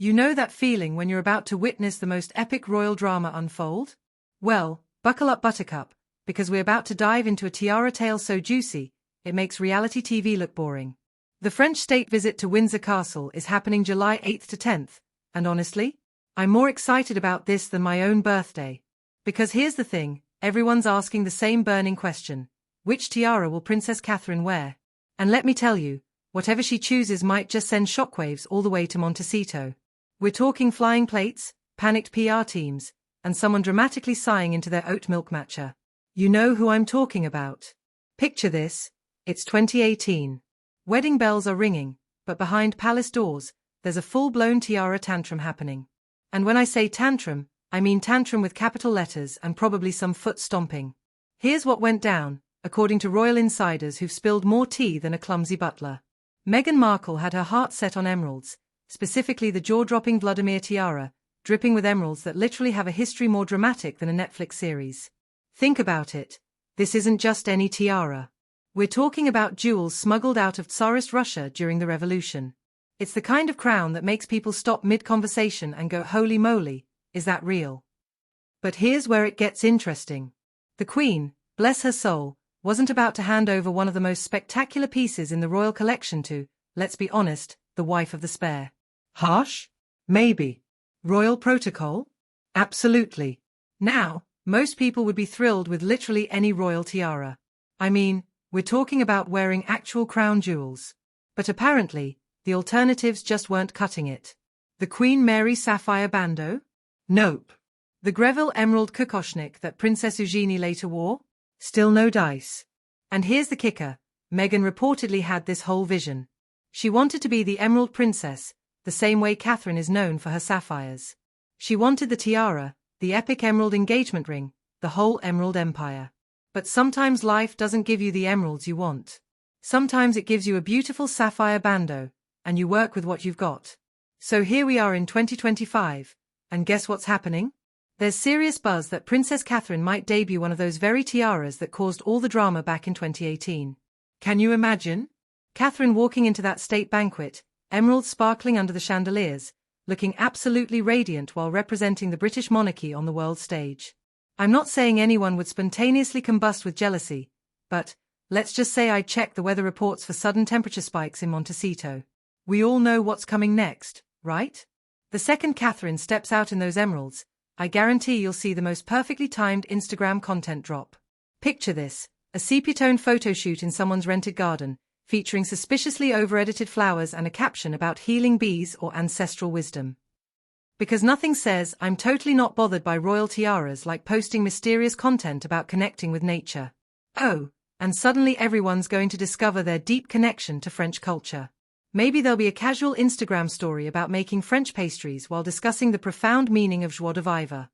You know that feeling when you're about to witness the most epic royal drama unfold? Well, buckle up, Buttercup, because we're about to dive into a tiara tale so juicy, it makes reality TV look boring. The French state visit to Windsor Castle is happening July 8th to 10th, and honestly, I'm more excited about this than my own birthday. Because here's the thing, everyone's asking the same burning question: which tiara will Princess Catherine wear? And let me tell you, whatever she chooses might just send shockwaves all the way to Montecito. We're talking flying plates, panicked PR teams, and someone dramatically sighing into their oat milk matcha. You know who I'm talking about. Picture this, it's 2018. Wedding bells are ringing, but behind palace doors, there's a full-blown tiara tantrum happening. And when I say tantrum, I mean tantrum with capital letters and probably some foot stomping. Here's what went down, according to royal insiders who've spilled more tea than a clumsy butler. Meghan Markle had her heart set on emeralds, specifically the jaw-dropping Vladimir tiara, dripping with emeralds that literally have a history more dramatic than a Netflix series. Think about it. This isn't just any tiara. We're talking about jewels smuggled out of Tsarist Russia during the revolution. It's the kind of crown that makes people stop mid-conversation and go, holy moly, is that real? But here's where it gets interesting. The Queen, bless her soul, wasn't about to hand over one of the most spectacular pieces in the royal collection to, let's be honest, the wife of the spare. Harsh? Maybe. Royal protocol? Absolutely. Now, most people would be thrilled with literally any royal tiara. I mean, we're talking about wearing actual crown jewels. But apparently, the alternatives just weren't cutting it. The Queen Mary sapphire bandeau? Nope. The Greville emerald kokoshnik that Princess Eugenie later wore? Still no dice. And here's the kicker, Meghan reportedly had this whole vision. She wanted to be the Emerald Princess, the same way Catherine is known for her sapphires. She wanted the tiara, the epic emerald engagement ring, the whole emerald empire. But sometimes life doesn't give you the emeralds you want. Sometimes it gives you a beautiful sapphire bandeau, and you work with what you've got. So here we are in 2025, and guess what's happening? There's serious buzz that Princess Catherine might debut one of those very tiaras that caused all the drama back in 2018. Can you imagine? Catherine walking into that state banquet, emeralds sparkling under the chandeliers, looking absolutely radiant while representing the British monarchy on the world stage. I'm not saying anyone would spontaneously combust with jealousy, but let's just say I'd check the weather reports for sudden temperature spikes in Montecito. We all know what's coming next, right? The second Catherine steps out in those emeralds, I guarantee you'll see the most perfectly timed Instagram content drop. Picture this, a sepia-tone photo shoot in someone's rented garden, featuring suspiciously over-edited flowers and a caption about healing bees or ancestral wisdom. Because nothing says I'm totally not bothered by royal tiaras like posting mysterious content about connecting with nature. Oh, and suddenly everyone's going to discover their deep connection to French culture. Maybe there'll be a casual Instagram story about making French pastries while discussing the profound meaning of joie de vivre.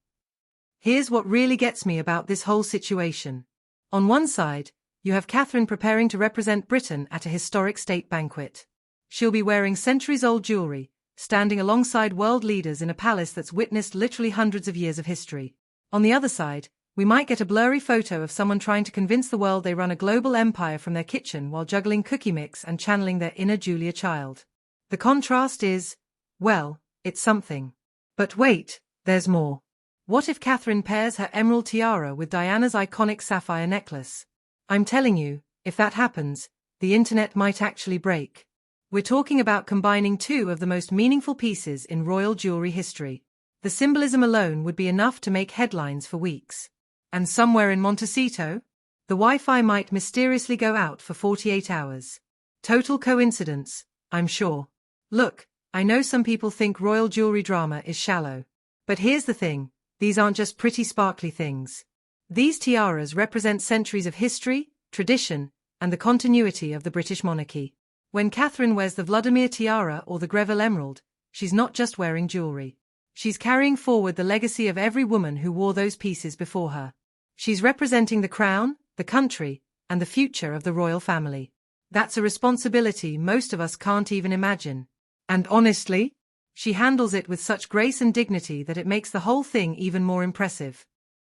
Here's what really gets me about this whole situation. On one side, you have Catherine preparing to represent Britain at a historic state banquet. She'll be wearing centuries-old jewelry, standing alongside world leaders in a palace that's witnessed literally hundreds of years of history. On the other side, we might get a blurry photo of someone trying to convince the world they run a global empire from their kitchen while juggling cookie mix and channeling their inner Julia Child. The contrast is, well, it's something. But wait, there's more. What if Catherine pairs her emerald tiara with Diana's iconic sapphire necklace? I'm telling you, if that happens, the internet might actually break. We're talking about combining two of the most meaningful pieces in royal jewelry history. The symbolism alone would be enough to make headlines for weeks. And somewhere in Montecito, the Wi-Fi might mysteriously go out for 48 hours. Total coincidence, I'm sure. Look, I know some people think royal jewelry drama is shallow. But here's the thing, these aren't just pretty sparkly things. These tiaras represent centuries of history, tradition, and the continuity of the British monarchy. When Catherine wears the Vladimir tiara or the Greville emerald, she's not just wearing jewelry. She's carrying forward the legacy of every woman who wore those pieces before her. She's representing the crown, the country, and the future of the royal family. That's a responsibility most of us can't even imagine. And honestly, she handles it with such grace and dignity that it makes the whole thing even more impressive.